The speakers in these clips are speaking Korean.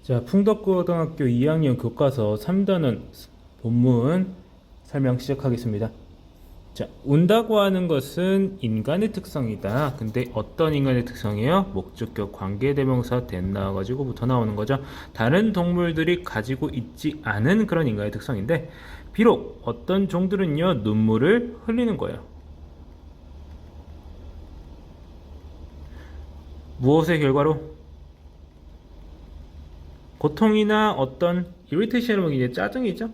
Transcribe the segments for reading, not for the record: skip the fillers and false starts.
자, 풍덕고등학교 2학년 교과서 3단원 본문 설명 시작하겠습니다. 자, 운다고 하는 것은 인간의 특성이다. 근데 어떤 인간의 특성이에요? 목적격 관계대명사 된 나와가지고부터 나오는 거죠. 다른 동물들이 가지고 있지 않은 그런 인간의 특성인데, 비록 어떤 종들은요, 눈물을 흘리는 거예요. 무엇의 결과로? 고통이나 어떤 이리테이션은 이제 짜증이죠.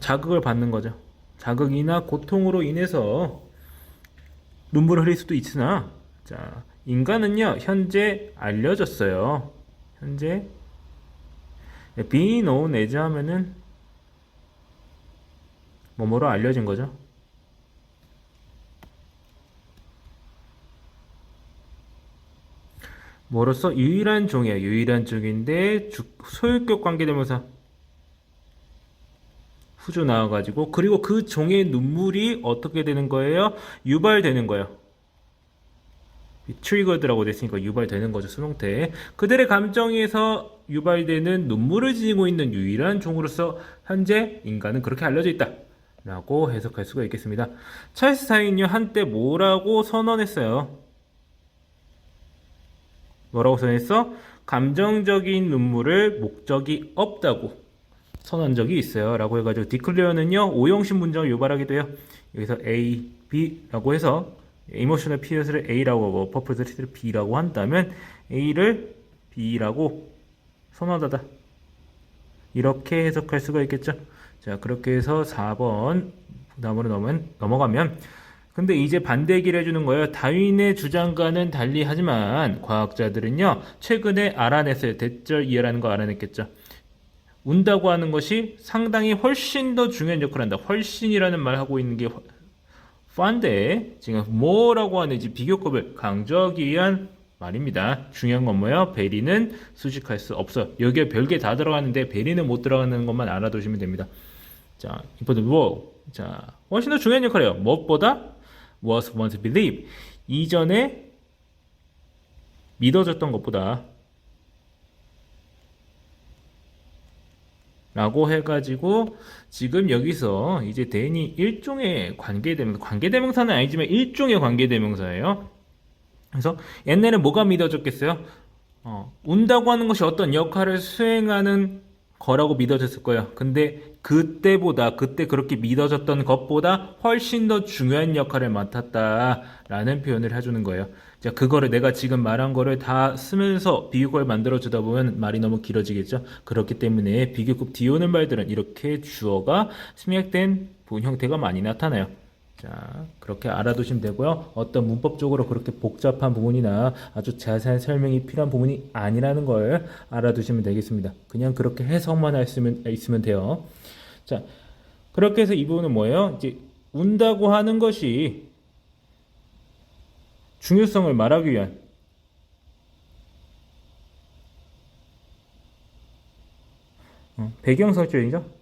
자극을 받는 거죠. 자극이나 고통으로 인해서 눈물을 흘릴 수도 있으나, 자, 인간은요 현재 알려졌어요. 현재 being known as 하면은 뭐뭐로 알려진 거죠. 뭐로써 유일한 종이에요. 유일한 종인데 소유격 관계대명사 후조 나와가지고, 그리고 그 종의 눈물이 어떻게 되는 거예요? 유발되는 거예요. 트리거드라고 됐으니까 유발되는 거죠. 수동태. 그들의 감정에서 유발되는 눈물을 지니고 있는 유일한 종으로서 현재 인간은 그렇게 알려져 있다 라고 해석할 수가 있겠습니다. 찰스 다윈은요 한때 뭐라고 선언했어요? 뭐라고 선언했어? 감정적인 눈물을 목적이 없다고 선언한 적이 있어요 라고 해가지고, 디클레어는요 오형식 문장을 유발하기도 해요. 여기서 A, B라고 해서 이모셔널 피어스를 A라고 하고 퍼플스를 B라고 한다면 A를 B라고 선언하다, 이렇게 해석할 수가 있겠죠. 자, 그렇게 해서 4번 다음으로 넘어가면, 근데 이제 반대 얘기를 해주는 거예요. 다윈의 주장과는 달리 하지만 과학자들은요 최근에 알아냈어요. 대절 이해라는 거 알아냈겠죠. 운다고 하는 것이 상당히 훨씬 더 중요한 역할을 한다. 훨씬이라는 말 하고 있는 게 판데 지금 뭐라고 하는지 비교급을 강조하기 위한 말입니다. 중요한 건 뭐예요? 베리는 수식할 수 없어. 여기에 별게 다 들어가는데 베리는 못 들어가는 것만 알아두시면 됩니다. 자, important role. 자, 훨씬 더 중요한 역할이에요. 무엇보다 was once believed. 이전에 믿어졌던 것보다 라고 해가지고, 지금 여기서 이제 대인이 일종의 관계대명사는 아니지만 일종의 관계대명사예요. 그래서 옛날에 뭐가 믿어졌겠어요? 운다고 하는 것이 어떤 역할을 수행하는 거라고 믿어졌을 거예요. 근데 그때 그렇게 믿어졌던 것보다 훨씬 더 중요한 역할을 맡았다라는 표현을 해주는 거예요. 자, 그거를 내가 지금 말한 거를 다 쓰면서 비교급을 만들어주다 보면 말이 너무 길어지겠죠. 그렇기 때문에 비교급 뒤에 오는 말들은 이렇게 주어가 생략된 부분 형태가 많이 나타나요. 자, 그렇게 알아두시면 되고요. 어떤 문법적으로 그렇게 복잡한 부분이나 아주 자세한 설명이 필요한 부분이 아니라는 걸 알아두시면 되겠습니다. 그냥 그렇게 해석만 있으면 돼요. 자, 그렇게 해서 이 부분은 뭐예요? 이제 운다고 하는 것이 중요성을 말하기 위한 배경 설정이죠.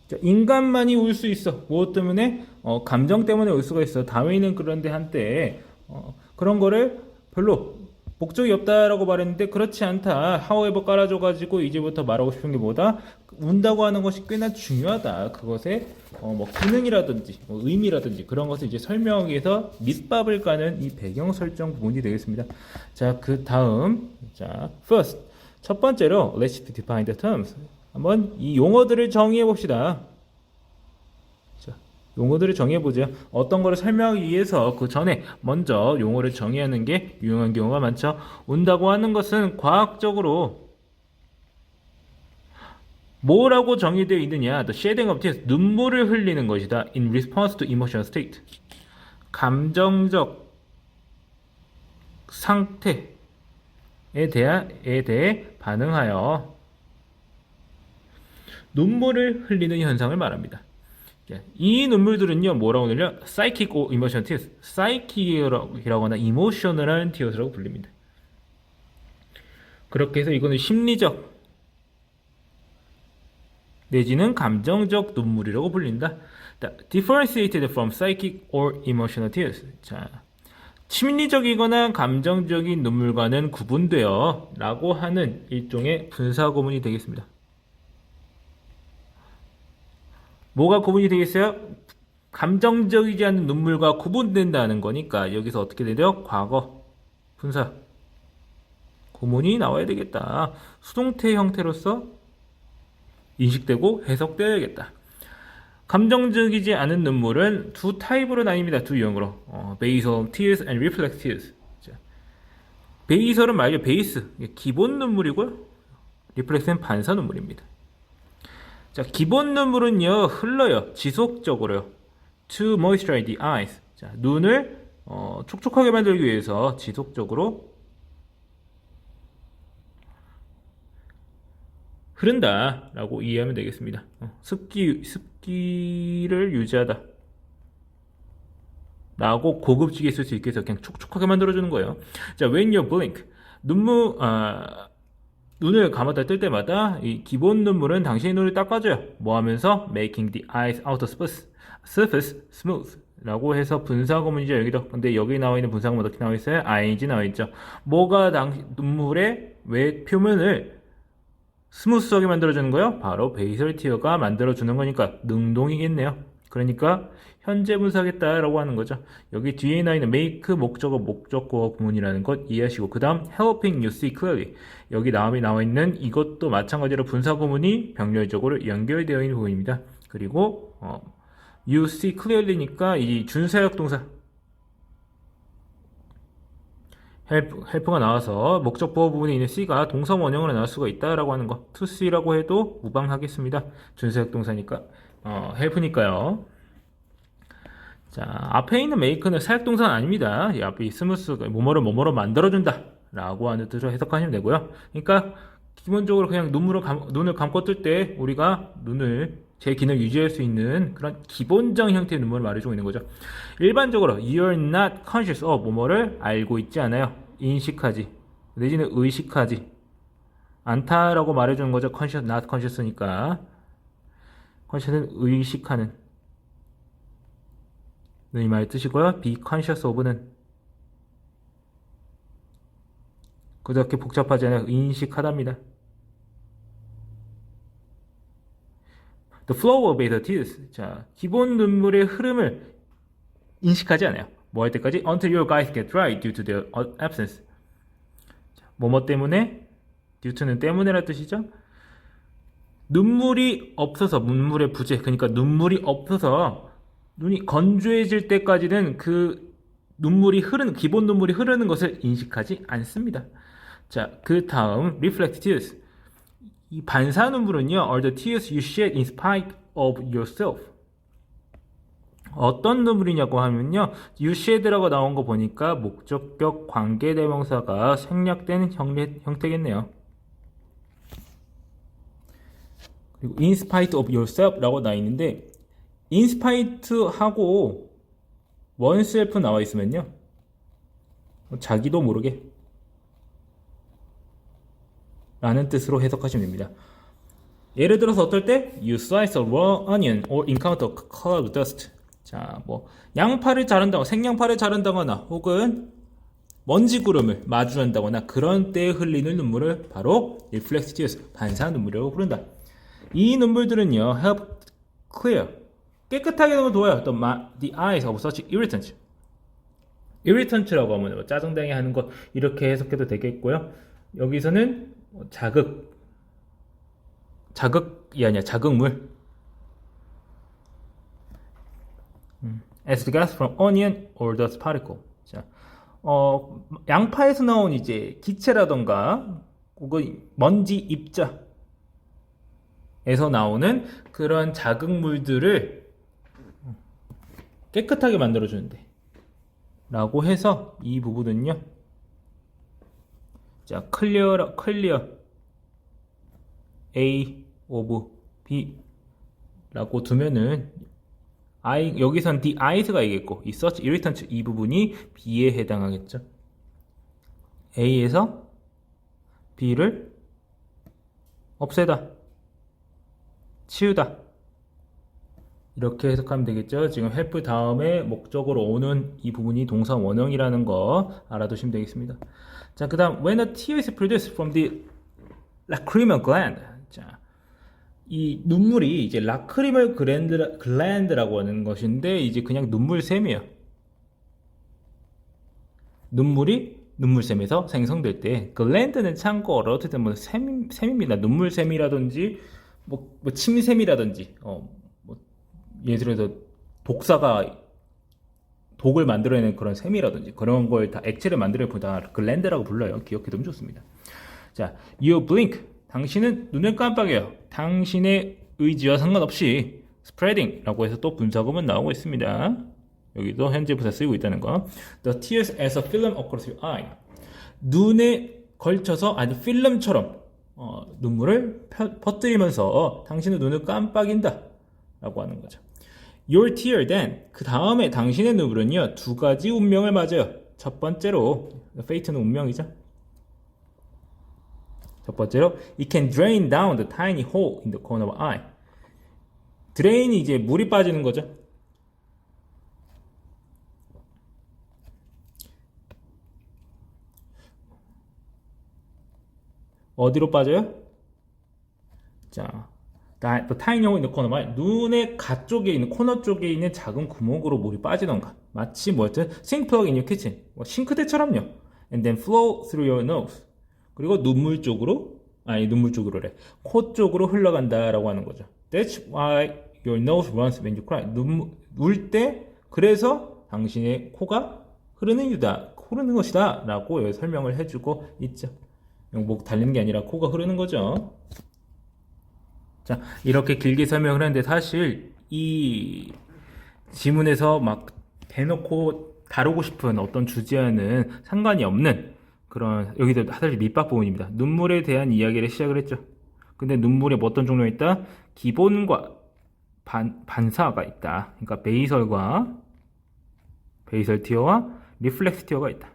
자, 인간만이 울 수 있어. 무엇 때문에? 감정 때문에 울 수가 있어. 다윈은 그런데 한때 그런 거를 별로 목적이 없다라고 말했는데 그렇지 않다. however 깔아줘가지고 이제부터 말하고 싶은 게 뭐다? 운다고 하는 것이 꽤나 중요하다. 그것의 뭐 기능이라든지 뭐 의미라든지 그런 것을 이제 설명하기 위해서 밑밥을 까는 이 배경 설정 부분이 되겠습니다. 자, 그 다음, 자, first 첫 번째로 let's define the terms. 한번 이 용어들을 정의해 봅시다. 자, 용어들을 정의해 보죠. 어떤 거를 설명하기 위해서 그 전에 먼저 용어를 정의하는 게 유용한 경우가 많죠. 운다고 하는 것은 과학적으로 뭐라고 정의되어 있느냐? The shedding of tears, 눈물을 흘리는 것이다. In response to emotional state, 감정적 상태에 대해 반응하여 눈물을 흘리는 현상을 말합니다. 이 눈물들은요 뭐라고 불려요? psychic or emotional tears, psychic이라거나 emotional한 tears라고 불립니다. 그렇게 해서 이거는 심리적 내지는 감정적 눈물이라고 불린다. differentiated from psychic or emotional tears. 자, 심리적이거나 감정적인 눈물과는 구분되어 라고 하는 일종의 분사구문이 되겠습니다. 뭐가 구분이 되겠어요? 감정적이지 않은 눈물과 구분된다는 거니까 여기서 어떻게 되죠? 과거 분사 구문이 나와야 되겠다. 수동태 형태로서 인식되고 해석되어야겠다. 감정적이지 않은 눈물은 두 타입으로 나뉩니다. 두 유형으로. basal tears and reflex tears. 자, 베이설은 말이죠. 베이스. 기본 눈물이고요. 리플렉스는 반사 눈물입니다. 자, 기본 눈물은요. 흘러요. 지속적으로요. To moisturize the eyes. 자, 눈을 촉촉하게 만들기 위해서 지속적으로 흐른다 라고 이해하면 되겠습니다. 습기를 유지하다 라고 고급지게 쓸 수 있게 해서 그냥 촉촉하게 만들어주는 거예요. 자, when you blink 눈을 감았다 뜰 때마다 이 기본 눈물은 당신의 눈을 닦아줘요. 뭐 하면서 making the eyes outer surface smooth 라고 해서 분사구문이죠. 여기도. 근데 여기 나와 있는 분사구문 어떻게 나와 있어요? ing 나와 있죠. 뭐가 눈물의 외 표면을 스무스하게 만들어주는 거요? 바로 베이설 티어가 만들어주는 거니까 능동이겠네요. 그러니까 현재 분사하겠다라고 하는 거죠. 여기 뒤에 나와 있는 make 목적어 구문이라는 것 이해하시고 그 다음 helping you see clearly 여기 다음에 나와 있는 이것도 마찬가지로 분사 구문이 병렬적으로 연결되어 있는 부분입니다. 그리고 you see clearly니까 이 준사역 동사 help가 나와서 목적 보호 부분에 있는 C가 동사 원형으로 나올 수가 있다라고 하는 거. to C라고 해도 무방하겠습니다. 준사역 동사니까. help니까요. 자, 앞에 있는 make는 사역 동사는 아닙니다. 이 앞에 스무스, 뭐뭐로 만들어준다. 라고 하는 뜻으로 해석하시면 되고요. 그러니까, 기본적으로 그냥 눈을 감고 뜰 때 우리가 제 기능을 유지할 수 있는 그런 기본적 형태의 눈물을 말해주고 있는 거죠. 일반적으로 you're not conscious of 뭐뭐를 알고 있지 않아요. 인식하지 내지는 의식하지 않다라고 말해주는 거죠. conscious, not conscious니까 conscious는 의식하는 이 말의 뜻이고요. be conscious of는 그렇게 복잡하지 않아요. 인식하답니다. The flow of beta tears. 자, 기본 눈물의 흐름을 인식하지 않아요. 뭐 할 때까지? Until your eyes get dry due to their absence. 자, 뭐뭐 때문에? due to는 때문에라는 뜻이죠. 눈물이 없어서, 눈물의 부재, 그러니까 눈물이 없어서 눈이 건조해질 때까지는 그 기본 눈물이 흐르는 것을 인식하지 않습니다. 자, 그 다음, reflect tears. 이 반사 눈물은요, are the tears you shed in spite of yourself. 어떤 눈물이냐고 하면요, you shed라고 나온 거 보니까 목적격 관계대명사가 생략된 형태겠네요. 그리고 in spite of yourself라고 나와 있는데, in spite 하고 oneself 나와 있으면요, 자기도 모르게 라는 뜻으로 해석하시면 됩니다. 예를 들어서 어떨 때 you slice a raw onion or encounter cloud dust. 자, 뭐 양파를 자른다거나 생양파를 자른다거나 혹은 먼지 구름을 마주한다거나 그런 때에 흘리는 눈물을 바로 reflex tears, 반사 눈물이라고 부른다. 이 눈물들은요, help clear, 깨끗하게 하는 걸 도와요. 또 the eyes of such irritant. irritant라고 하면 뭐 짜증나게 하는 것 이렇게 해석해도 되겠고요. 여기서는 자극이 아니야, 자극물. as the gas from onion or dust particle. 자, 양파에서 나온 이제 기체라던가 혹은 먼지 입자에서 나오는 그런 자극물들을 깨끗하게 만들어주는데 라고 해서 이 부분은요, 자, clear A of B 라고 두면은 여기선 the eyes가 이겠고 이 such irritant 이 부분이 B에 해당하겠죠. A에서 B를 없애다, 치우다, 이렇게 해석하면 되겠죠. 지금 help 다음에 목적으로 오는 이 부분이 동사 원형이라는 거 알아두시면 되겠습니다. 자, 그 다음 when a tear is produced from the lacrimal gland. 자, 이 눈물이 이제 라크리멀 글랜드라고 하는 것인데 이제 그냥 눈물샘이에요. 눈물이 눈물샘에서 생성될 때 글랜드는 참고로 어쨌든 뭐 샘입니다. 눈물샘이라든지 뭐 침샘이라든지 뭐 예를 들어서 독사가 독을 만들어내는 그런 샘이라든지 그런 걸 다 액체를 만들어내는 다 글랜드라고 불러요. 기억해두면 좋습니다. 자, you blink. 당신은 눈을 깜빡여요. 당신의 의지와 상관없이 spreading라고 해서 또 분사구문 나오고 있습니다. 여기도 현재 부사 쓰이고 있다는 거. The tears as a film across your eye. 눈에 걸쳐서 아니 필름처럼 눈물을 퍼뜨리면서 당신의 눈을 깜빡인다 라고 하는 거죠. Your tear then. 그 다음에 당신의 눈물은요 두 가지 운명을 맞아요. 첫 번째로 fate는 운명이죠. 첫 번째로 it can drain down the tiny hole in the corner of eye. drain이 이제 물이 빠지는 거죠. 어디로 빠져요? 자, the tiny hole in the corner of eye. 눈의 가쪽에 있는 코너 쪽에 있는 작은 구멍으로 물이 빠지던가. 마치 뭐였든 sink plug in your kitchen. 싱크대처럼요. And then flow through your nose. 그리고 눈물 쪽으로래. 코 쪽으로 흘러간다라고 하는 거죠. That's why your nose runs when you cry. 울 때 그래서 당신의 코가 흐르는 것이다 라고 설명을 해주고 있죠. 목 달리는 게 아니라 코가 흐르는 거죠. 자, 이렇게 길게 설명을 했는데 사실 이 지문에서 막 대놓고 다루고 싶은 어떤 주제와는 상관이 없는 그런 여기도 사실 밑밥 부분입니다. 눈물에 대한 이야기를 시작을 했죠. 근데 눈물에 뭐 어떤 종류가 있다? 기본과 반사가 있다. 그러니까 베이설 티어와 리플렉스 티어가 있다.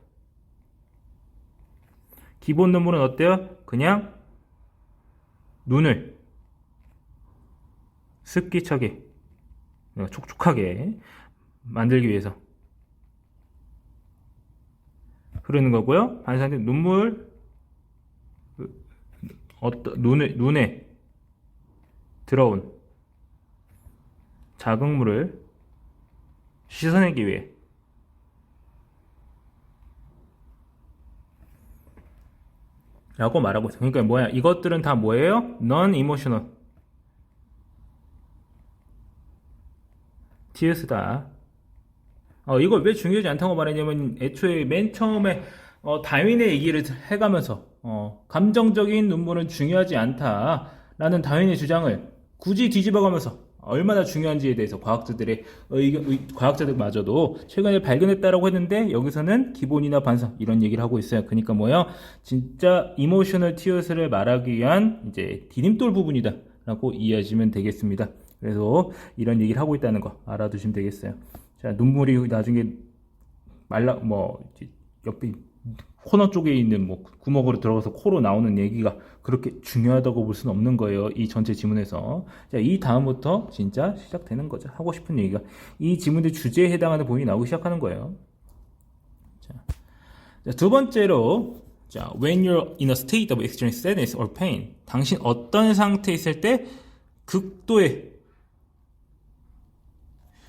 기본 눈물은 어때요? 그냥 눈을 습기차게 촉촉하게 만들기 위해서 흐르는 거고요. 반사는 눈물 눈에 들어온 자극물을 씻어내기 위해 라고 말하고 있어요. 그러니까 뭐야? 이것들은 다 뭐예요? non-emotional tears다. 이걸 왜 중요하지 않다고 말했냐면 애초에 맨 처음에 다윈의 얘기를 해가면서 감정적인 눈물은 중요하지 않다라는 다윈의 주장을 굳이 뒤집어가면서 얼마나 중요한지에 대해서 과학자들마저도 최근에 발견했다라고 했는데 여기서는 기본이나 반사 이런 얘기를 하고 있어요. 그러니까 뭐야? 진짜 이모셔널 티어스를 말하기 위한 이제 디딤돌 부분이다라고 이해하시면 되겠습니다. 그래서 이런 얘기를 하고 있다는 거 알아두시면 되겠어요. 자, 눈물이 나중에 옆에 코너 쪽에 있는 구멍으로 들어가서 코로 나오는 얘기가 그렇게 중요하다고 볼 수는 없는 거예요. 이 전체 지문에서. 자, 이 다음부터 진짜 시작되는 거죠. 하고 싶은 얘기가. 이 지문의 주제에 해당하는 부분이 나오기 시작하는 거예요. 자, 두 번째로, 자, when you're in a state of extreme sadness or pain. 당신 어떤 상태에 있을 때 극도의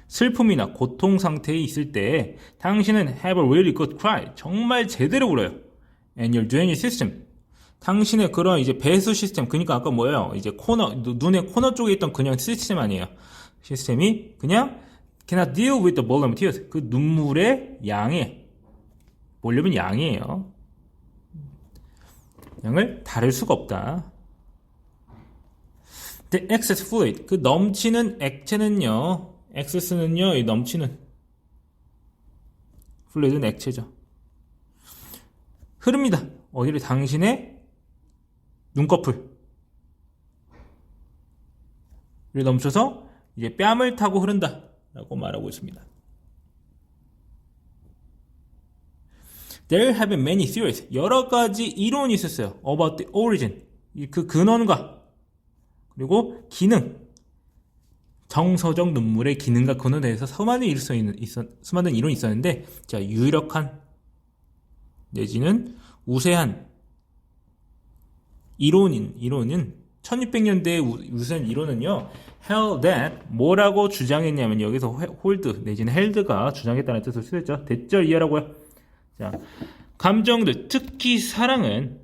슬픔이나 고통 상태에 있을 때 당신은 have a really good cry. 정말 제대로 울어요. And your drainage system. 당신의 그런 이제 배수 시스템. 그러니까 아까 뭐예요? 이제 눈의 코너 쪽에 있던 그냥 시스템 아니에요. 시스템이 그냥 cannot deal with the volume of tears. 그 눈물의 양의 볼륨은 양이에요. 양을 다룰 수가 없다. The excess fluid. 그 넘치는 액체는요. excess는요, 이 넘치는 fluid는 액체죠. 흐릅니다. 어디를 당신의 눈꺼풀을 넘쳐서 이제 뺨을 타고 흐른다라고 말하고 있습니다. There have been many theories. 여러 가지 이론이 있었어요. About the origin. 그 근원과 그리고 기능. 정서적 눈물의 기능과 근원에 대해서 수많은 이론이 있었는데, 자, 유력한 내지는 우세한 이론은 1600년대에 우세한 이론은요, held that 뭐라고 주장했냐면 여기서 hold 내지는 held가 주장했다는 뜻을 쓰였죠. 대절 이하라고요. 자, 감정들 특히 사랑은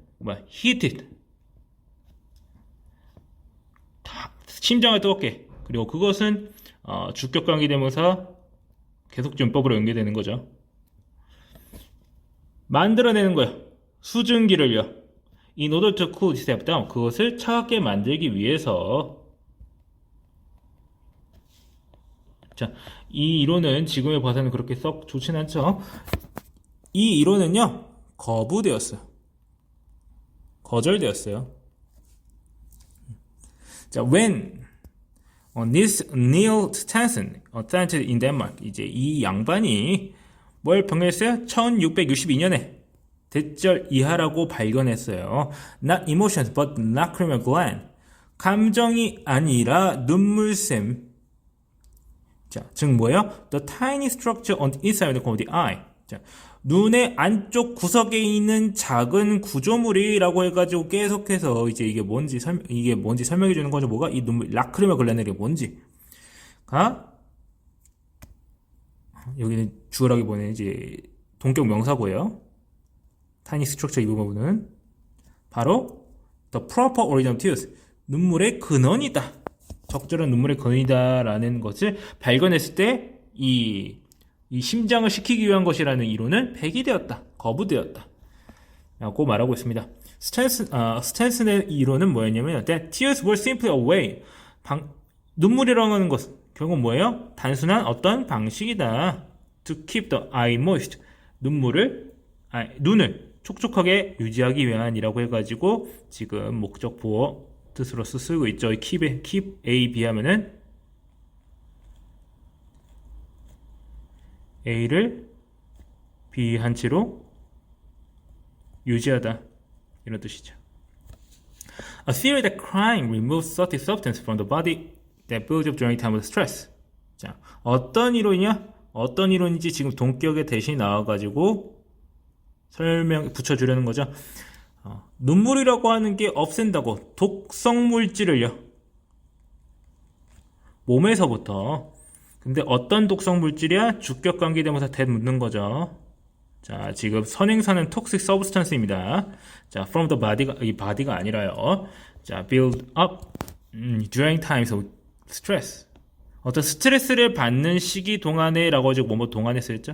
heated 심장을 뜨겁게, 그리고 그것은 주격관계 대명사 계속준법으로 연결되는 거죠. 만들어내는 거예요. 수증기를요. In order to cool this step down, 그것을 차갑게 만들기 위해서. 자, 이 이론은 지금에 봐서는 그렇게 썩 좋진 않죠. 이 이론은요, 거절되었어요. 자, when Niels Stansen, scientist in Denmark, 이제 이 양반이 뭘 발견했어요? 1662년에 대절 이하라고 발견했어요. Not emotions, but lacrimal gland. 감정이 아니라 눈물샘. 자, 즉 뭐예요? The tiny structure on the inside of the eye. 자, 눈의 안쪽 구석에 있는 작은 구조물이라고 해가지고 계속해서 이제 이게 뭔지 설명해 주는 거죠. 뭐가? 이 눈물, 라크리마 글랜드가 뭔지가 여기는 주어라기 보면 이제 동격 명사고요. 타니 스트럭처 이 부분은 바로 the proper origin of tears, 눈물의 근원이다. 적절한 눈물의 근원이다라는 것을 발견했을 때 이 심장을 식히기 위한 것이라는 이론은 폐기되었다. 거부되었다. 라고 말하고 있습니다. 스탠슨의 이론은 뭐였냐면 that tears were simply a way. 눈물이라고 하는 것은 결국 뭐예요? 단순한 어떤 방식이다. To keep the eye moist. 눈을 촉촉하게 유지하기 위한이라고 해가지고 지금 목적 보어 뜻으로서 쓰고 있죠. keep A, B 하면은 A를 B 한 채로 유지하다, 이런 뜻이죠. A theory that crying removes certain substance from the body that builds up during time of stress. 자, 어떤 이론이냐? 어떤 이론인지 지금 동격에 대신 나와가지고 붙여주려는 거죠. 눈물이라고 하는 게 없앤다고 독성 물질을요. 몸에서부터. 근데 어떤 독성 물질이야? 주격관계 대명사 that 묻는 거죠. 자, 지금 선행사는 toxic substance입니다. 자, from the body가, 이 body가 아니라요. 자, build up during times of stress. 어떤 스트레스를 받는 시기 동안에 라고 하죠. 뭐뭐 동안에 쓰였죠?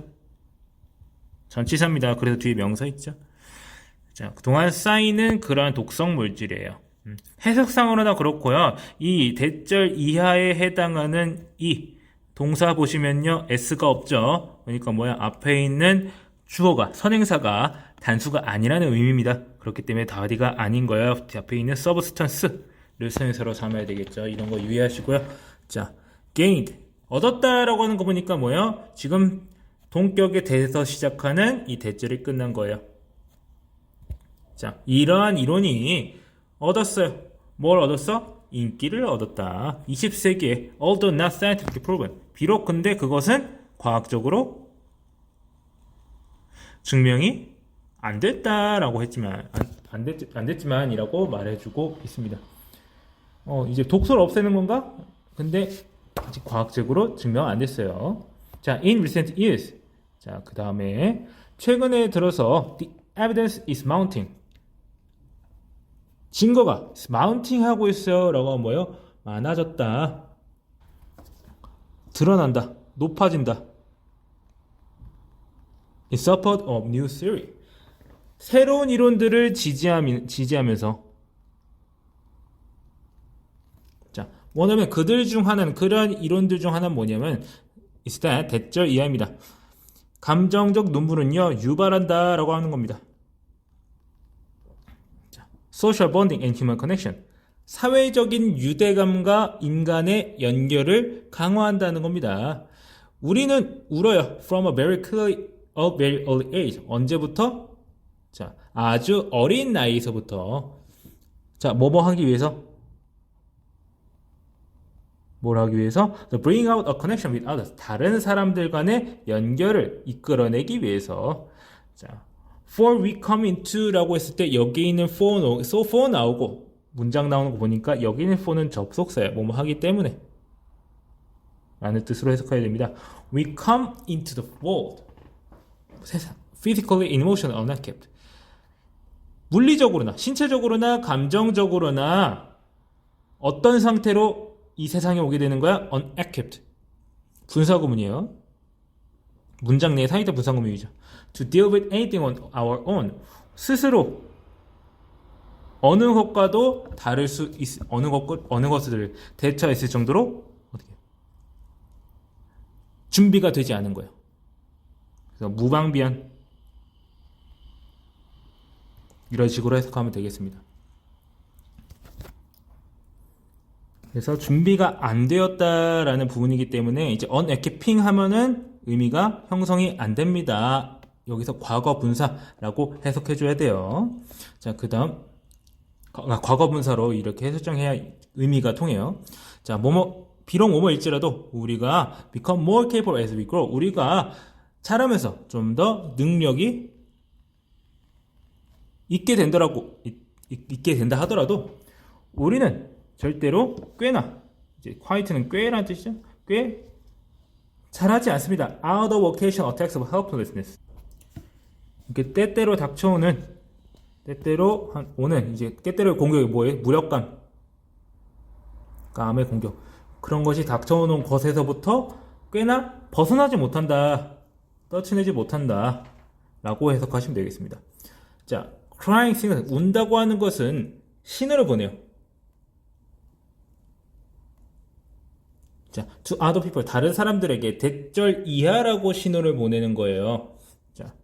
전치사입니다. 그래서 뒤에 명사 있죠. 자, 그동안 쌓이는 그러한 독성 물질이에요. 해석상으로나 그렇고요. 이 대절 이하에 해당하는 이 동사 보시면요, S가 없죠. 그러니까 뭐야? 앞에 있는 주어가, 선행사가 단수가 아니라는 의미입니다. 그렇기 때문에 body가 아닌 거예요. 앞에 있는 substance를 선행사로 삼아야 되겠죠. 이런 거 유의하시고요. 자, gained, 얻었다라고 하는 거 보니까 뭐예요? 지금 동격에 대해서 시작하는 이 대절이 끝난 거예요. 자, 이러한 이론이 얻었어요. 뭘 얻었어? 인기를 얻었다. 20세기에 although not scientifically proven, 비록 근데 그것은 과학적으로 증명이 안 됐다라고 했지만 안 됐지만이라고 말해주고 있습니다. 이제 독소를 없애는 건가? 근데 아직 과학적으로 증명 안 됐어요. 자, in recent years. 자, 그 다음에 최근에 들어서 the evidence is mounting. 증거가 마운팅 하고 있어요. 라고 하면 뭐예요? 많아졌다. 드러난다. 높아진다. In support of new theory. 새로운 이론들을 지지하면서. 자, 뭐냐면 그들 중 하나는, 그러한 이론들 중 하나는 뭐냐면 is that 대절 이하입니다. 감정적 눈물은요, 유발한다 라고 하는 겁니다. Social bonding and human connection. 사회적인 유대감과 인간의 연결을 강화한다는 겁니다. 우리는 울어요. From a very early age. 언제부터? 자, 아주 어린 나이에서부터. 자, 뭐뭐 하기 위해서? 뭘 하기 위해서? To bring out a connection with others. 다른 사람들 간의 연결을 이끌어내기 위해서. 자, for we come into라고 했을 때 여기 있는 for 나오고 문장 나오는 거 보니까 여기 있는 for는 접속사야. 뭐뭐 하기 때문에 라는 뜻으로 해석해야 됩니다. We come into the world. 세상. Physically, emotionally unkept. 물리적으로나 신체적으로나 감정적으로나 어떤 상태로 이 세상에 오게 되는 거야? unequipped. 분사구문이에요. 문장 내에 사이다 분사구문이죠. To deal with anything on our own. 스스로 어느 것과도 다를 수 있, 어느 것을 대처했을 정도로 어떻게 준비가 되지 않은 거예요. 그래서 무방비한 이런 식으로 해석하면 되겠습니다. 그래서 준비가 안 되었다라는 부분이기 때문에 이제 unequipping 하면은 의미가 형성이 안 됩니다. 여기서 과거 분사라고 해석해 줘야 돼요. 자, 그다음 과거 분사로 이렇게 설정해야 의미가 통해요. 자, 비록 뭐뭐일지라도 우리가 become more capable as we grow. 우리가 자라면서 좀 더 능력이 있게 된다 하더라도 우리는 절대로 꽤나 이제 quiet는 꽤라는 뜻이죠. 꽤 잘하지 않습니다. Out of occasional attacks of helplessness. 이렇게 때때로 오는 이제 때때로 공격이 뭐예요? 무력감, 감의 공격. 그런 것이 닥쳐오는 것에서부터 꽤나 벗어나지 못한다, 떨쳐내지 못한다 라고 해석하시면 되겠습니다. 자, crying signal, 운다고 하는 것은 신호를 보내요. 자, to other people, 다른 사람들에게 대절 이하라고 신호를 보내는 거예요. 자,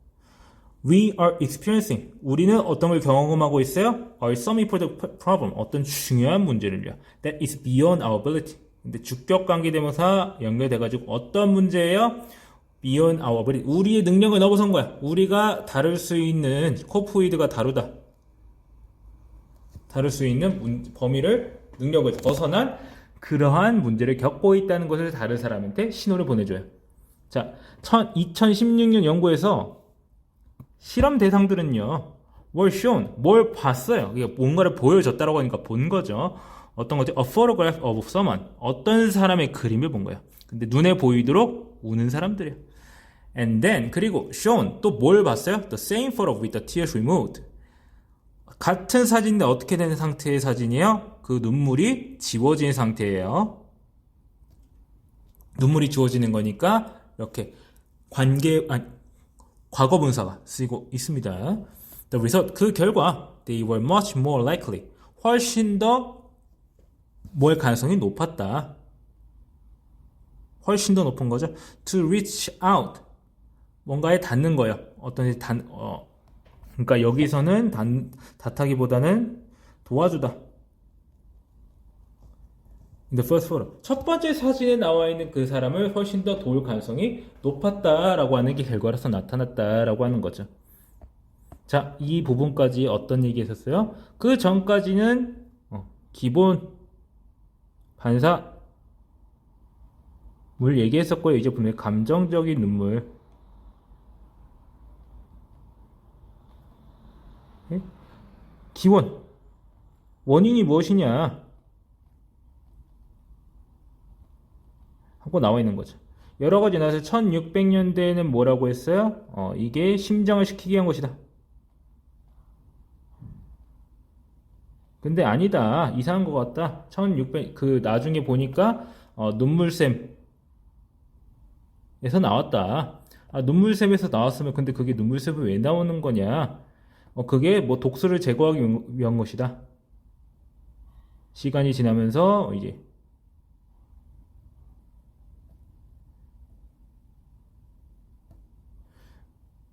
we are experiencing, 우리는 어떤 걸 경험하고 있어요? are some important problem, 어떤 중요한 문제를요. that is beyond our ability. 근데 주격 관계대명사 연결돼가지고 어떤 문제예요? beyond our ability. 우리의 능력을 넘어선 거야. 우리가 다룰 수 있는 코프위드가 다룰 수 있는 범위를 능력을 벗어난 그러한 문제를 겪고 있다는 것을 다른 사람한테 신호를 보내줘요. 자, 2016년 연구에서 실험 대상들은요, were shown, 뭘 봤어요. 이게 뭔가를 보여줬다라고 하니까 본 거죠. 어떤 거죠? A photograph of someone. 어떤 사람의 그림을 본 거예요. 근데 눈에 보이도록 우는 사람들이에요. And then, 그리고 shown, 또 뭘 봤어요? The same photo with the tears removed. 같은 사진인데 어떻게 된 상태의 사진이에요? 그 눈물이 지워진 상태예요. 눈물이 지워지는 거니까 이렇게 과거 분사가 쓰이고 있습니다. The result, 그 결과 they were much more likely, 훨씬 더 뭘 가능성이 높았다. 훨씬 더 높은 거죠. To reach out, 뭔가에 닿는 거예요. 그러니까 여기서는 닿다기보다는 도와주다. In the first photo. 첫 번째 사진에 나와 있는 그 사람을 훨씬 더 도울 가능성이 높았다라고 하는 게 결과로서 나타났다라고 하는 거죠. 자, 이 부분까지 어떤 얘기 했었어요? 그 전까지는 기본 반사 물 얘기했었고요. 이제 분명히 감정적인 눈물. 기원. 원인이 무엇이냐? 하고 나와 있는 거죠. 여러 가지 나와서 1600년대에는 뭐라고 했어요? 이게 심장을 시키게 한 것이다. 근데 아니다. 이상한 것 같다. 나중에 보니까, 눈물샘에서 나왔다. 눈물샘에서 나왔으면 근데 그게 눈물샘이 왜 나오는 거냐? 그게 뭐 독소를 제거하기 위한 것이다. 시간이 지나면서 이제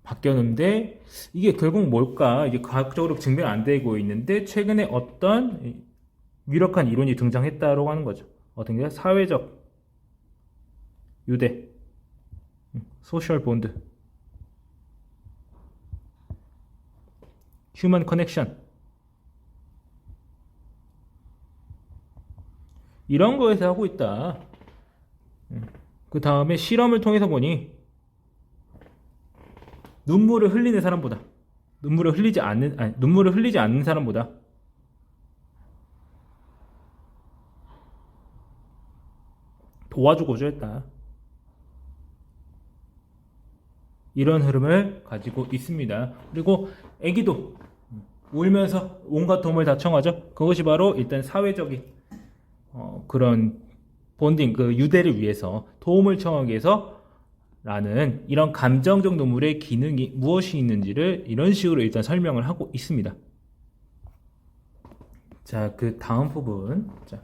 바뀌었는데 이게 결국 뭘까? 이게 과학적으로 증명 안 되고 있는데 최근에 어떤 유력한 이론이 등장했다고 하는 거죠. 어떤 게 사회적 유대, 소셜 본드, 휴먼 커넥션. 이런 거에서 하고 있다. 그 다음에 실험을 통해서 보니 눈물을 흘리는 사람보다 눈물을 흘리지 않는 사람보다 도와주고자 했다. 이런 흐름을 가지고 있습니다. 그리고 아기도 울면서 온갖 도움을 다 청하죠. 그것이 바로 일단 사회적인 그런 본딩, 그 유대를 위해서 도움을 청하기 위해서 라는 이런 감정적 눈물의 기능이 무엇이 있는지를 이런 식으로 일단 설명을 하고 있습니다. 자, 그 다음 부분. 자,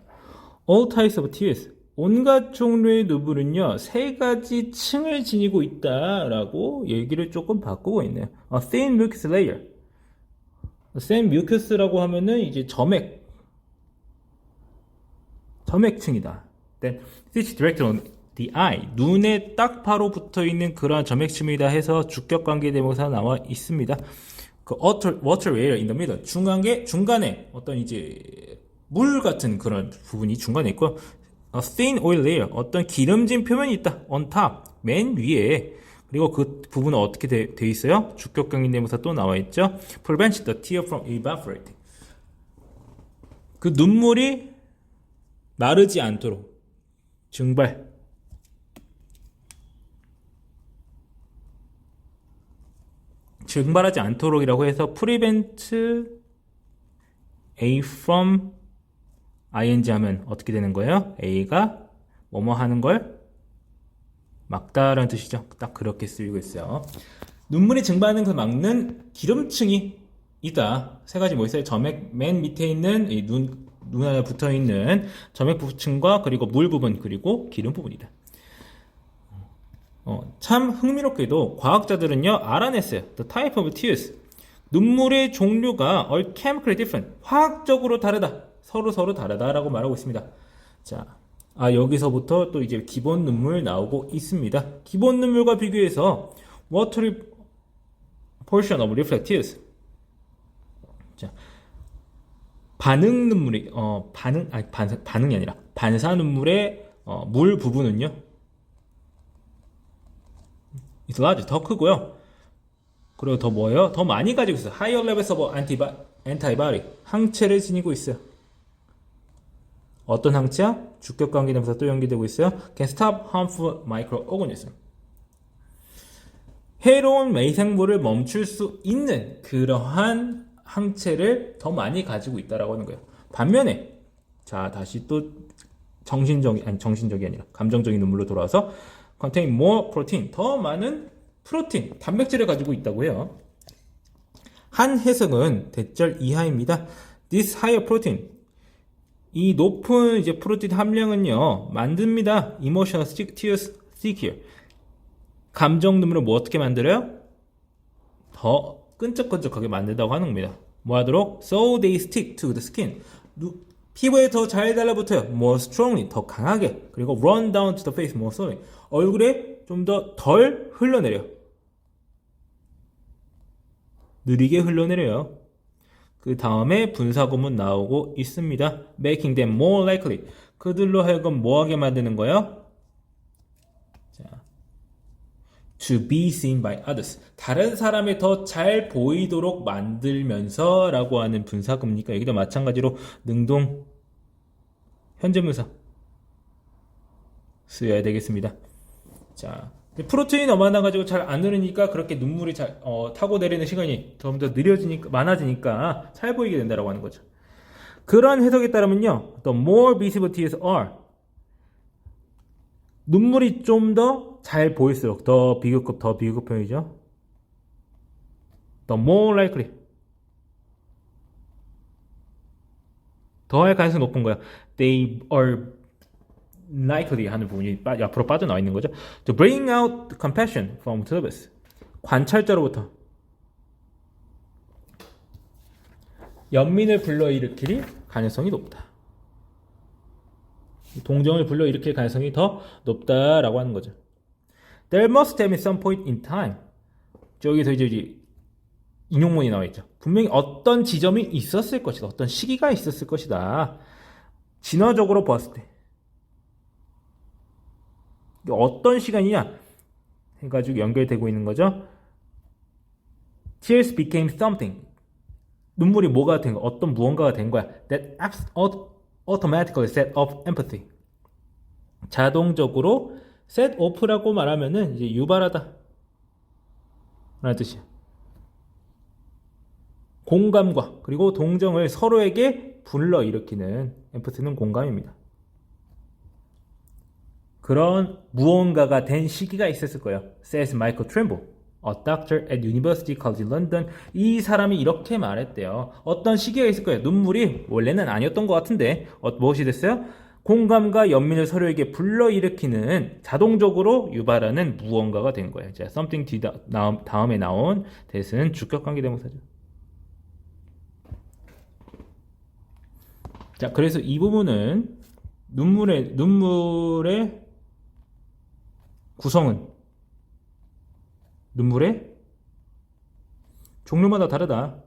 all types of tears. 온갖 종류의 눈물은요, 세 가지 층을 지니고 있다라고 얘기를 조금 바꾸고 있네요. A thin mucus layer. thin mucus라고 하면은 이제 점액층이다. Then stitch directly on the eye. 눈에 딱 바로 붙어 있는 그러한 점액층이다 해서 주격 관계 대명사 나와 있습니다. 그 water layer in the middle. 중간에 어떤 이제 물 같은 그런 부분이 중간에 있고, a thin oil layer. 어떤 기름진 표면이 있다. on top. 맨 위에. 그리고 그 부분은 어떻게 돼 있어요? 주격 관계 대명사 또 나와 있죠. prevent the tear from evaporating. 그 눈물이 마르지 않도록 증발하지 않도록이라고 해서 prevent A from ing 하면 어떻게 되는 거예요? A가 뭐뭐 하는 걸 막다라는 뜻이죠. 딱 그렇게 쓰이고 있어요. 눈물이 증발하는 걸 막는 기름층이 있다. 세 가지 뭐 있어요? 점액 맨 밑에 있는 이 눈 안에 붙어 있는 점액 부층과 그리고 물 부분 그리고 기름 부분이다. 참 흥미롭게도 과학자들은요 알아냈어요. The type of tears. 눈물의 종류가 are chemically different. 화학적으로 다르다. 서로 다르다라고 말하고 있습니다. 자, 여기서부터 또 이제 기본 눈물 나오고 있습니다. 기본 눈물과 비교해서 watery portion of reflect tears. 자, 반응 눈물이 반응이 아니라 반사 눈물의 물 부분은요. It's large, 더 크고요. 그리고 더 뭐예요? 더 많이 가지고 있어요. Higher levels of antibody, 항체를 지니고 있어요. 어떤 항체야? 주격 관계대명사 또 연기되고 있어요. Can stop harmful microorganism. 해로운微생물을 멈출 수 있는 그러한 항체를 더 많이 가지고 있다라고 하는 거예요. 반면에 자 다시 또 정신적이 아니라 감정적인 눈물로 돌아와서 contain more protein, 더 많은 프로틴, 단백질을 가지고 있다고 해요. 한 해석은 대절 이하입니다. This higher protein, 이 높은 이제 프로틴 함량은요 만듭니다. Emotional tears stickier. 감정 눈물을 뭐 어떻게 만들어요? 더 끈적끈적하게 만든다고 하는 겁니다. 뭐 하도록? So they stick to the skin. 피부에 더 잘 달라붙어요. More strongly, 더 강하게. 그리고 run down to the face more slowly. 얼굴에 좀 더 덜 흘러내려. 느리게 흘러내려요. 그 다음에 분사구문 나오고 있습니다. Making them more likely. 그들로 하여금 뭐하게 만드는 거예요? 자, to be seen by others. 다른 사람이 더 잘 보이도록 만들면서 라고 하는 분사구문이니까 여기도 마찬가지로 능동 현재분사 쓰여야 되겠습니다. 자, 프로테인이 너무 많아가지고 잘 안 흐르니까 그렇게 눈물이 잘 타고 내리는 시간이 좀 더 많아지니까 잘 보이게 된다라고 하는 거죠. 그러한 해석에 따르면요, the more visible tears are, 눈물이 좀 더 잘 보일수록 더 비교급형이죠. The more likely, 더 할 가능성이 높은 거야. They are likely 하는 부분이 앞으로 빠져나와 있는 거죠. To bring out compassion from observers. 관찰자로부터 연민을 불러일으킬 가능성이 높다. 동정을 불러일으킬 가능성이 더 높다라고 하는 거죠. There must have been some point in time. 저기서 이제 인용문이 나와 있죠. 분명히 어떤 지점이 있었을 것이다. 어떤 시기가 있었을 것이다. 진화적으로 보았을 때. 어떤 시간이냐 해가지고 연결되고 있는 거죠. Tears became something. 눈물이 뭐가 된 거야? 어떤 무언가가 된 거야. That automatically set off empathy. 자동적으로 set off라고 말하면은 이제 유발하다 라는 뜻이야. 공감과 그리고 동정을 서로에게 불러일으키는 empathy는 공감입니다. 그런 무언가가 된 시기가 있었을 거예요. Says Michael Trimble, a doctor at University College London. 이 사람이 이렇게 말했대요. 어떤 시기가 있을 거예요. 눈물이 원래는 아니었던 것 같은데 무엇이 됐어요? 공감과 연민을 서로에게 불러일으키는 자동적으로 유발하는 무언가가 된 거예요. 자, something 다음에 나온 that은 주격관계 대명사죠. 자, 그래서 이 부분은 눈물의 구성은 눈물의 종류마다 다르다.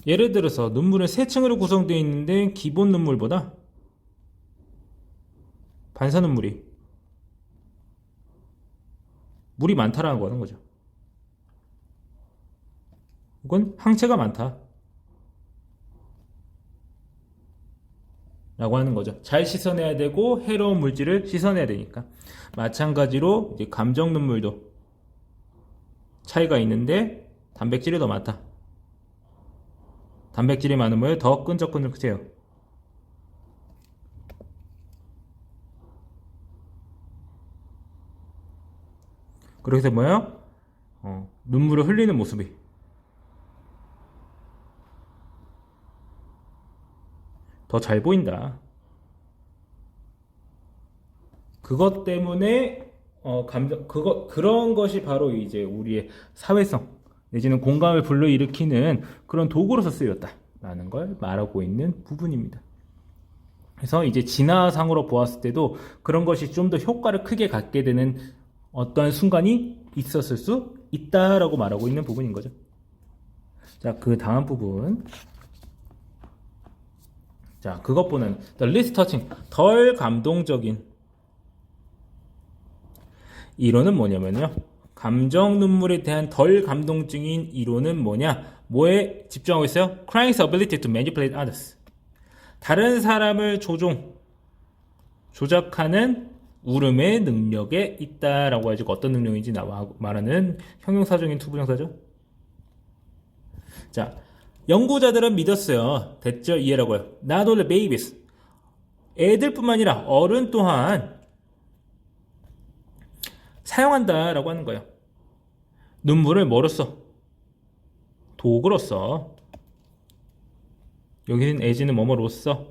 예를 들어서 눈물은 세 층으로 구성되어 있는데 기본 눈물보다 반사 눈물이 물이 많다라는 거 하는 거죠. 혹은 항체가 많다 라고 하는 거죠. 잘 씻어내야 되고 해로운 물질을 씻어내야 되니까. 마찬가지로 이제 감정 눈물도 차이가 있는데 단백질이 더 많다. 단백질이 많으면 더 끈적끈적해요. 그래서 뭐예요? 눈물을 흘리는 모습이 더 잘 보인다. 그것 때문에 그런 것이 바로 이제 우리의 사회성 내지는 공감을 불러일으키는 그런 도구로서 쓰였다라는 걸 말하고 있는 부분입니다. 그래서 이제 진화상으로 보았을 때도 그런 것이 좀 더 효과를 크게 갖게 되는 어떤 순간이 있었을 수 있다라고 말하고 있는 부분인 거죠. 자, 그 다음 부분. 자, 그것보다는 the least touching, 덜 감동적인 이론은 뭐냐면요. 감정 눈물에 대한 덜 감동적인 이론은 뭐냐? 뭐에 집중하고 있어요? Crying's ability to manipulate others. 다른 사람을 조작하는 울음의 능력에 있다라고 해가지고 어떤 능력인지 말하는 형용사적인 투부정사죠. 자, 연구자들은 믿었어요. 대절 이해라고 해요. Not only babies. 애들뿐만 아니라 어른 또한 사용한다라고 하는 거예요. 눈물을 뭐로써? 도구로써. 여기는 as는 뭐뭐로써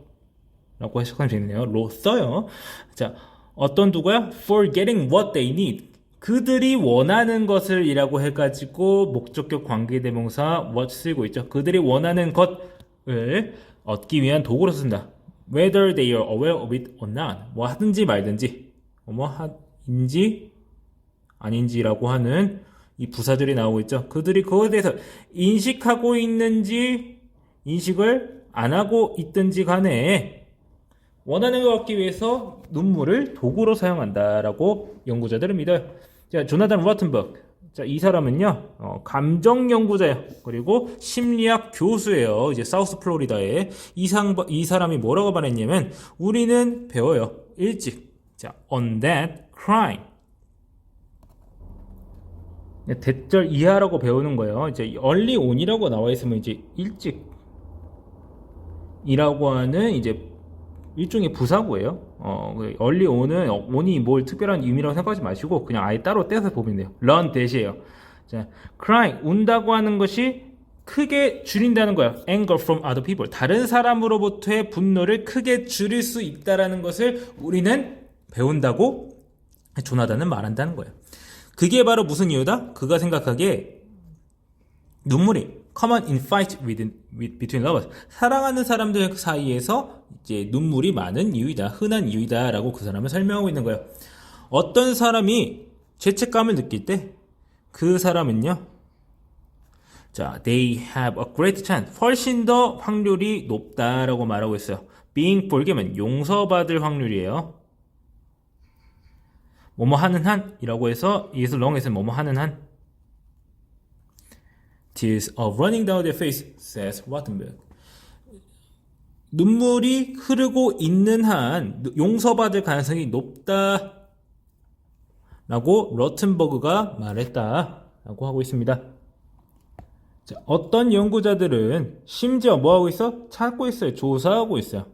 라고 해석하면 되겠네요. 로써요. 자, 어떤 도구야? For getting what they need. 그들이 원하는 것을 이라고 해가지고 목적격 관계대명사 what 쓰고 있죠. 그들이 원하는 것을 얻기 위한 도구로 쓴다. Whether they are aware of it or not. 뭐 하든지 말든지 인지 아닌지라고 하는 이 부사들이 나오고 있죠. 그들이 그거에 대해서 인식하고 있는지 인식을 안 하고 있든지 간에 원하는 걸 얻기 위해서 눈물을 도구로 사용한다라고 연구자들은 믿어요. 자, 조나단 로튼버그. 자, 이 사람은요, 감정 연구자예요. 그리고 심리학 교수예요. 이제 사우스 플로리다에. 이 사람이 뭐라고 말했냐면, 우리는 배워요. 일찍. 자, on that crime. 대절 이하라고 배우는 거예요. 이제 early on이라고 나와 있으면 이제 일찍 이라고 하는 이제 일종의 부사구예요. early on이 뭘 특별한 의미라고 생각하지 마시고 그냥 아예 따로 떼서 보면 돼요. learn that이에요. 자, crying 운다고 하는 것이 크게 줄인다는 거예요. anger from other people. 다른 사람으로부터의 분노를 크게 줄일 수 있다라는 것을 우리는 배운다고 조나단은 말한다는 거예요. 그게 바로 무슨 이유다? 그가 생각하기에 눈물이 common in fight between lovers. 사랑하는 사람들 사이에서 이제 눈물이 많은 이유이다. 흔한 이유이다라고 그 사람은 설명하고 있는 거예요. 어떤 사람이 죄책감을 느낄 때 그 사람은요. 자, they have a great chance. 훨씬 더 확률이 높다라고 말하고 있어요. being forgiven, 용서받을 확률이에요. 뭐뭐 하는 한이라고 해서 as long as 뭐뭐 하는 한. Tears are running down their face, says Rottenberg. 눈물이 흐르고 있는 한 용서받을 가능성이 높다 라고 러튼버그가 말했다 라고 하고 있습니다. 자, 어떤 연구자들은 심지어 뭐하고 있어? 찾고 있어요. 조사하고 있어요.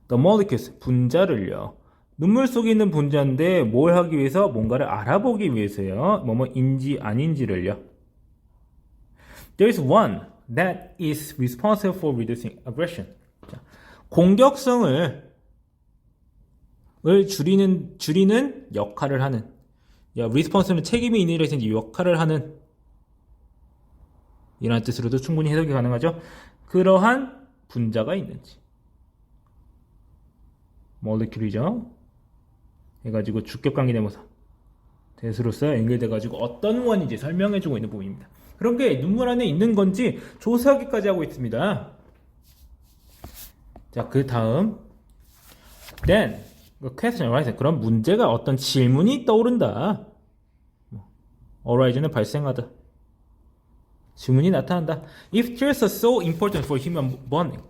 The molecules, 분자를요. 눈물 속에 있는 분자인데 뭘 하기 위해서? 뭔가를 알아보기 위해서요. 뭐뭐인지 아닌지를요. There is one that is responsible for reducing aggression. 자, 공격성을 줄이는 역할을 하는. 야, response는 책임이 있는 일에서 이제 역할을 하는 이라는 뜻으로도 충분히 해석이 가능하죠. 그러한 분자가 있는지. 모레큘이죠. 해가지고 주격관계대명사 대수로서 연결돼가지고 어떤 원인지 설명해주고 있는 부분입니다. 그런 게 눈물 안에 있는 건지 조사하기까지 하고 있습니다. 자, 그 다음 then question arises. 그런 문제가 어떤 질문이 떠오른다. arise는 발생하다. 질문이 나타난다. If tears are so important for human bonding.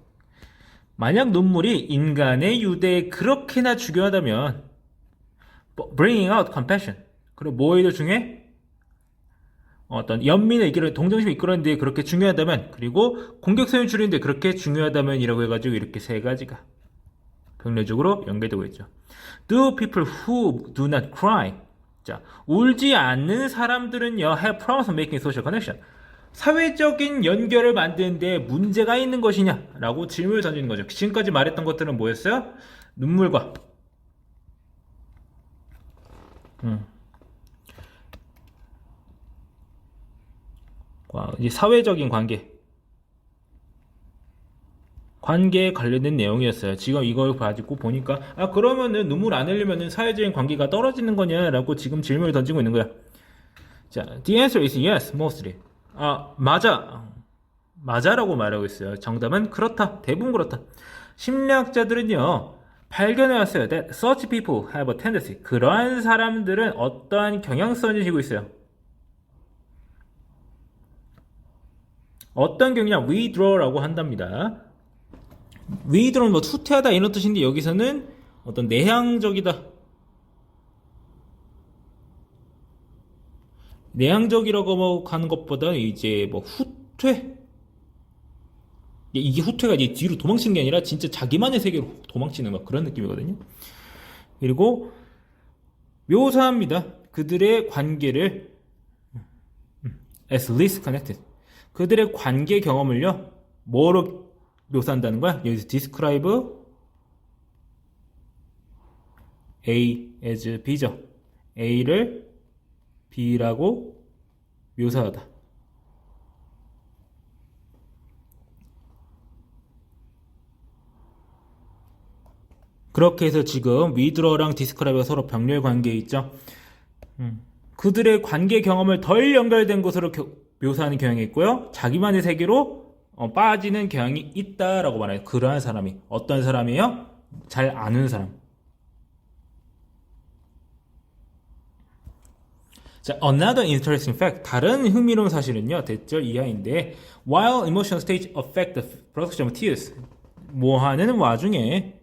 만약 눈물이 인간의 유대에 그렇게나 중요하다면 bringing out compassion. 그리고 뭐에 더 중요해? 어떤 연민의 이기를 동정심을 이끌어내는 데 그렇게 중요하다면, 그리고 공격성을 줄이는 데 그렇게 중요하다면 이라고 해가지고 이렇게 세 가지가 병렬적으로 연결되고 있죠. Do people who do not cry. 자, 울지 않는 사람들은요 have problems making social connection. 사회적인 연결을 만드는데 문제가 있는 것이냐? 라고 질문을 던지는 거죠. 지금까지 말했던 것들은 뭐였어요? 눈물과 이제 사회적인 관계에 관련된 내용이었어요. 지금 이걸 가지고 보니까 그러면은 눈물 안 흘리면은 사회적인 관계가 떨어지는 거냐라고 지금 질문을 던지고 있는 거야. 자, the answer is yes, mostly. 맞아라고 말하고 있어요. 정답은 그렇다. 대부분 그렇다. 심리학자들은요 발견해왔어요. That such people have a tendency. 그러한 사람들은 어떠한 경향성을 지고 있어요. 어떤 경향? withdraw라고 한답니다. withdraw는 후퇴하다 이런 뜻인데 여기서는 어떤 내향적이다. 내향적이라고 하는 것보다 이제 후퇴. 이게 후퇴가 이제 뒤로 도망치는 게 아니라 진짜 자기만의 세계로 도망치는 그런 느낌이거든요. 그리고 묘사합니다. 그들의 관계를 as least connected. 그들의 관계 경험을요 뭐로 묘사한다는 거야? 여기서 describe A as B죠. A를 B라고 묘사하다. 그렇게 해서 지금 withdraw랑 describe가 서로 병렬 관계에 있죠. 그들의 관계 경험을 덜 연결된 것으로 묘사하는 경향이 있고요. 자기만의 세계로 빠지는 경향이 있다라고 말해요. 그러한 사람이 어떤 사람이에요? 잘 아는 사람. 자, another interesting fact. 다른 흥미로운 사실은요. 대절 이하인데 while emotional states affect the production of tears. 뭐 하는 와중에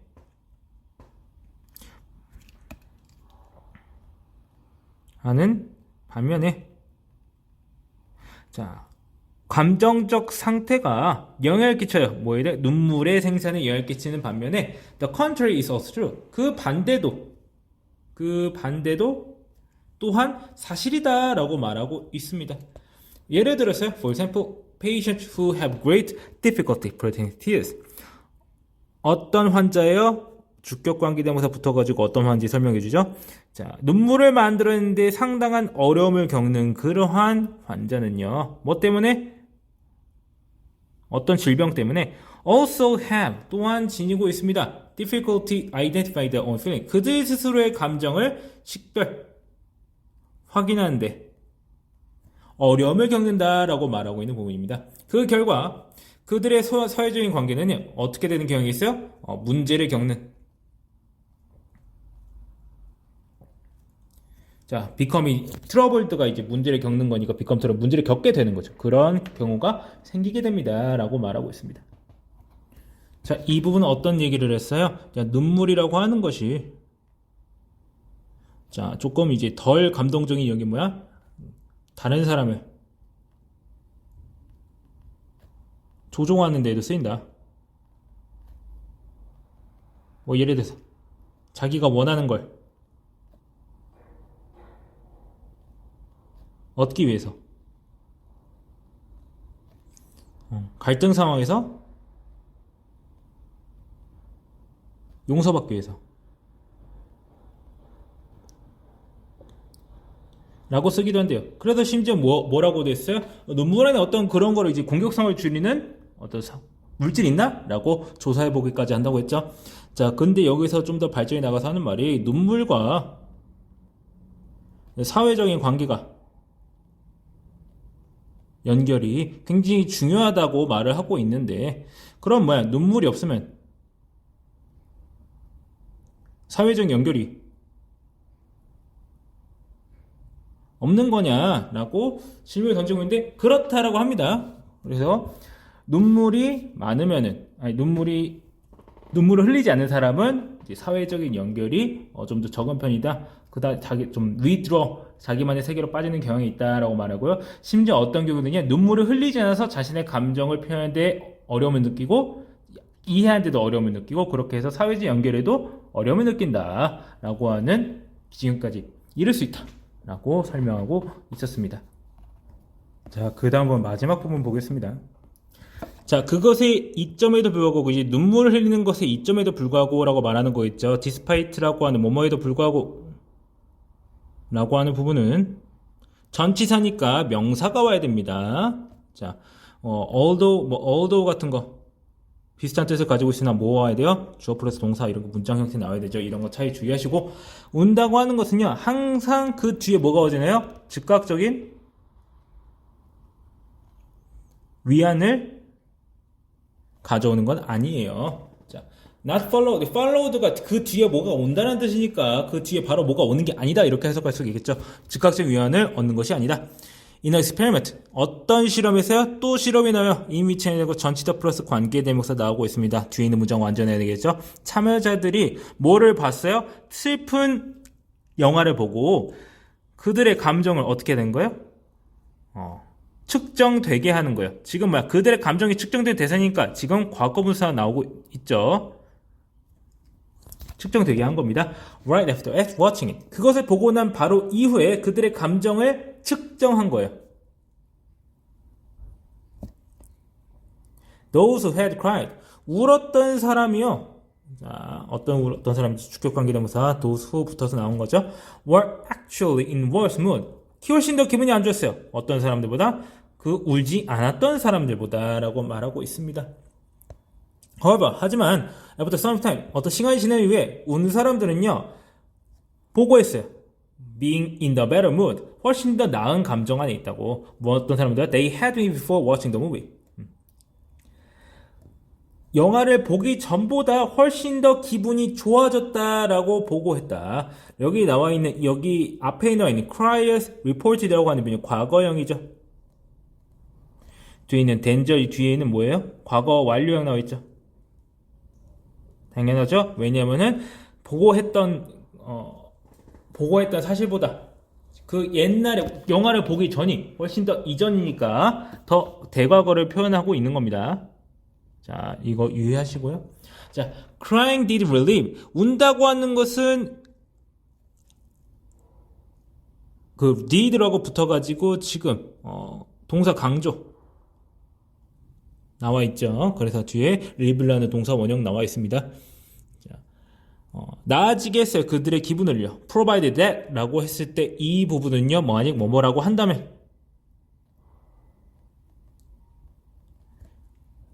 하는 반면에 자, 감정적 상태가 영향을 끼쳐요. 뭐에 대해? 눈물의 생산에 영향을 끼치는 반면에 the contrary is also true. 그 반대도 또한 사실이다 라고 말하고 있습니다. 예를 들어서요. For example, patients who have great difficulty producing tears. 어떤 환자예요? 주격관계대명사 붙어가지고 어떤 환자인지 설명해주죠. 자, 눈물을 만들어내는데 상당한 어려움을 겪는 그러한 환자는요. 뭐 때문에? 어떤 질병 때문에 also have 또한 지니고 있습니다. difficulty identify their own feeling. 그들 스스로의 감정을 식별 확인하는데 어려움을 겪는다라고 말하고 있는 부분입니다. 그 결과 그들의 사회적인 관계는 어떻게 되는 경향이 있어요? 문제를 겪는. 자, become troubled가 이제 문제를 겪는 거니까 become trouble, 문제를 겪게 되는 거죠. 그런 경우가 생기게 됩니다. 라고 말하고 있습니다. 자, 이 부분은 어떤 얘기를 했어요? 자, 눈물이라고 하는 것이 자, 조금 이제 덜 감동적인 여기 뭐야? 다른 사람을 조종하는 데에도 쓰인다. 뭐 예를 들어서 자기가 원하는 걸 얻기 위해서 갈등 상황에서 용서받기 위해서 라고 쓰기도 한대요. 그래서 심지어 뭐라고 됐어요? 눈물 안에 어떤 그런 거를 이제 공격성을 줄이는 어떤 물질 있나? 라고 조사해보기까지 한다고 했죠. 자, 근데 여기서 좀 더 발전이 나가서 하는 말이 눈물과 사회적인 관계가 연결이 굉장히 중요하다고 말을 하고 있는데, 그럼 뭐야? 눈물이 없으면 사회적 연결이 없는 거냐라고 질문을 던지고 있는데 그렇다라고 합니다. 그래서 눈물이 많으면은 눈물을 흘리지 않는 사람은 이제 사회적인 연결이 좀 더 적은 편이다. 그다음 자기 좀 withdraw 자기만의 세계로 빠지는 경향이 있다라고 말하고요. 심지어 어떤 경우는요, 눈물을 흘리지 않아서 자신의 감정을 표현하는데 어려움을 느끼고 이해하는데도 어려움을 느끼고 그렇게 해서 사회적 연결에도 어려움을 느낀다라고 하는 지금까지 이를 수 있다라고 설명하고 있었습니다. 자, 그 다음 마지막 부분 보겠습니다. 자, 그것의 이점에도 불구하고 이제 눈물을 흘리는 것의 이점에도 불구하고라고 말하는 거 있죠. despite라고 하는 뭐뭐에도 불구하고 라고 하는 부분은 전치사니까 명사가 와야 됩니다. 자, although 같은 거 비슷한 뜻을 가지고 있으나 뭐 와야 돼요? 주어 플러스 동사 이런 거 문장 형태 나와야 되죠. 이런 거 차이 주의하시고, 운다고 하는 것은요 항상 그 뒤에 뭐가 오잖아요? 즉각적인 위안을 가져오는 건 아니에요. 자, not followed, followed가 그 뒤에 뭐가 온다는 뜻이니까 그 뒤에 바로 뭐가 오는 게 아니다 이렇게 해석할 수 있겠죠. 즉각적 위안을 얻는 것이 아니다. In a experiment, 어떤 실험에서요? 또 실험이 나와요. 이미치에 되고 전치사 플러스 관계 대명사 나오고 있습니다. 뒤에 있는 문장 완전해야 되겠죠. 참여자들이 뭐를 봤어요? 슬픈 영화를 보고 그들의 감정을 어떻게 된 거예요? 측정되게 하는 거예요. 지금 뭐야? 그들의 감정이 측정된 대상이니까 지금 과거분사 나오고 있죠. 측정되게 한 겁니다. Right after watching it. 그것을 보고 난 바로 이후에 그들의 감정을 측정한 거예요. Those who had cried. 울었던 사람이요. 자, 어떤 사람인지 주격관계대명사 those who 붙어서 나온 거죠. Were actually in worse mood. 훨씬 더 기분이 안 좋았어요. 어떤 사람들보다? 그 울지 않았던 사람들보다 라고 말하고 있습니다. However, 하지만 after some time, 어떤 시간이 지난 이후에 운 사람들은요 보고했어요. Being in the better mood, 훨씬 더 나은 감정 안에 있다고. 뭐 어떤 사람들은 They had me before watching the movie. 영화를 보기 전보다 훨씬 더 기분이 좋아졌다라고 보고했다. 여기 나와 있는 여기 앞에 나와 있는 Criers reported라고 하는 분이 과거형이죠. 뒤에 있는 danger 뒤에는 뭐예요? 과거 완료형 나와 있죠. 당연하죠. 왜냐면은 보고했던 사실보다 그 옛날에 영화를 보기 전이 훨씬 더 이전이니까 더 대과거를 표현하고 있는 겁니다. 자, 이거 유의하시고요. 자, crying did relieve. 운다고 하는 것은 그 did라고 붙어가지고 지금 동사 강조 나와 있죠. 그래서 뒤에 relieve라는 동사 원형 나와 있습니다. 자, 나아지게 했어요. 그들의 기분을요. provided that 라고 했을 때 이 부분은요. 만약 뭐뭐라고 한다면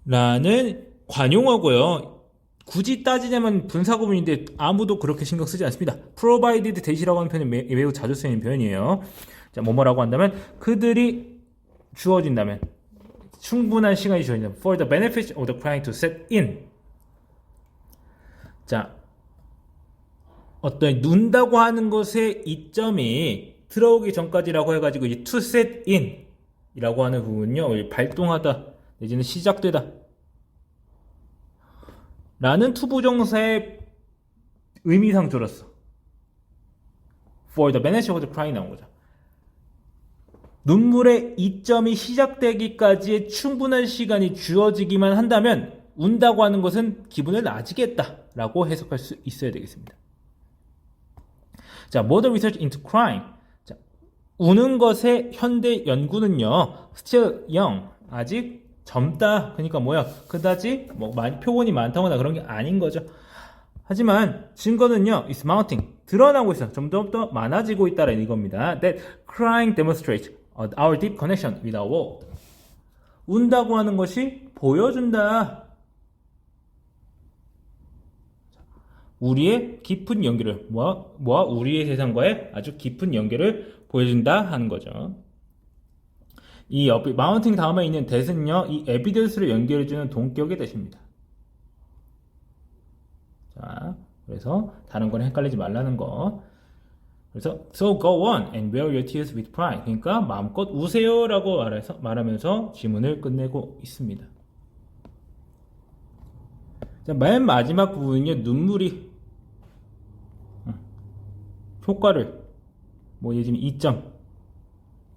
라는 관용어고요. 굳이 따지자면 분사구문인데 아무도 그렇게 신경 쓰지 않습니다. provided that이라고 하는 표현은 매우 자주 쓰이는 표현이에요. 자, 뭐뭐라고 한다면 그들이 주어진다면 충분한 시간이 주어진다. For the benefit of the crying to set in. 자, 어떤 눈다고 하는 것의 이점이 들어오기 전까지라고 해가지고 이 to set in 이라고 하는 부분은요, 발동하다 내지는 시작되다 라는 투부정사의 의미상 줄었어. For the benefit of the crying 나온 거죠. 눈물의 이점이 시작되기까지의 충분한 시간이 주어지기만 한다면 운다고 하는 것은 기분을 나아지겠다 라고 해석할 수 있어야 되겠습니다. 자, modern research into crying. 자, 우는 것의 현대 연구는요, still young, 아직 젊다. 그러니까 뭐야, 그다지 뭐 많이 표본이 많다거나 그런 게 아닌 거죠. 하지만 증거는요, is mounting, 드러나고 있어. 점점 더 많아지고 있다는 이겁니다. That crying demonstrates our deep connection with our world. 운다고 하는 것이 보여준다. 우리의 깊은 연결을, 우리의 세상과의 아주 깊은 연결을 보여준다 하는 거죠. 이 마운팅 다음에 있는 that은요, 이 evidence를 연결해주는 동격의 that입니다. 자, 그래서 다른 거는 헷갈리지 말라는 거. 그래서 so go on and wear your tears with pride. 그러니까 마음껏 우세요라고 말하면서 지문을 끝내고 있습니다. 자, 맨 마지막 부분은요, 눈물이 효과를 예를 들면 2점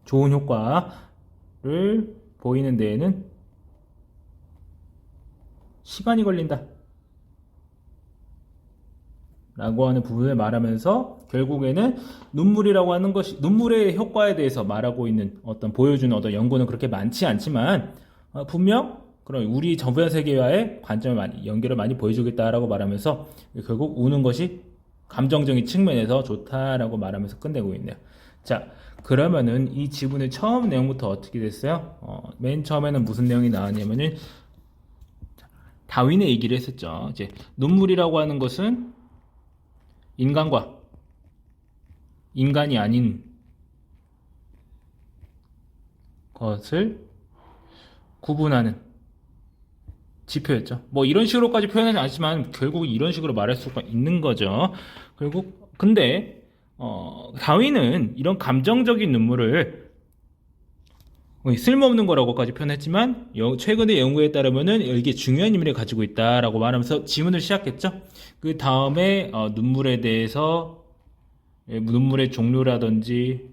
좋은 효과를 보이는 데에는 시간이 걸린다 라고 하는 부분을 말하면서 결국에는 눈물이라고 하는 것이 눈물의 효과에 대해서 말하고 있는 보여주는 연구는 그렇게 많지 않지만 분명 그럼 우리 전부의 세계와의 관점을 연결을 많이 보여주겠다라고 말하면서 결국 우는 것이 감정적인 측면에서 좋다라고 말하면서 끝내고 있네요. 자, 그러면은 이 지문의 처음 내용부터 어떻게 됐어요? 맨 처음에는 무슨 내용이 나왔냐면은 다윈의 얘기를 했었죠. 이제 눈물이라고 하는 것은 인간과 인간이 아닌 것을 구분하는 지표였죠. 이런 식으로까지 표현하지 않지만 결국 이런 식으로 말할 수가 있는 거죠. 결국 근데 다윈은 이런 감정적인 눈물을 쓸모없는 거라고까지 표현했지만 최근의 연구에 따르면은 이게 중요한 의미를 가지고 있다라고 말하면서 지문을 시작했죠. 그 다음에 눈물에 대해서 눈물의 종류라든지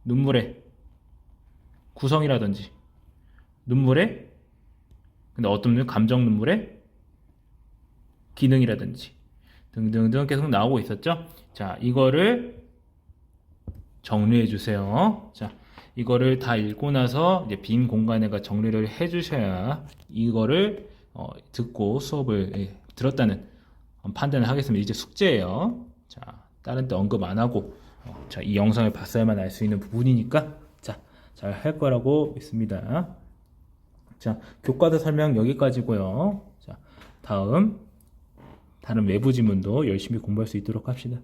눈물의 구성이라든지 눈물의 근데 어떤 눈물, 감정 눈물의 기능이라든지 등등등 계속 나오고 있었죠. 자, 이거를 정리해 주세요. 자, 이거를 다 읽고 나서 이제 빈 공간에가 정리를 해 주셔야 이거를 듣고 수업을 들었다는 판단을 하겠습니다. 이제 숙제예요. 자, 다른 데 언급 안 하고 자, 이 영상을 봤어야만 알 수 있는 부분이니까 자, 잘 할 거라고 믿습니다. 자, 교과서 설명 여기까지고요. 자, 다른 외부 지문도 열심히 공부할 수 있도록 합시다.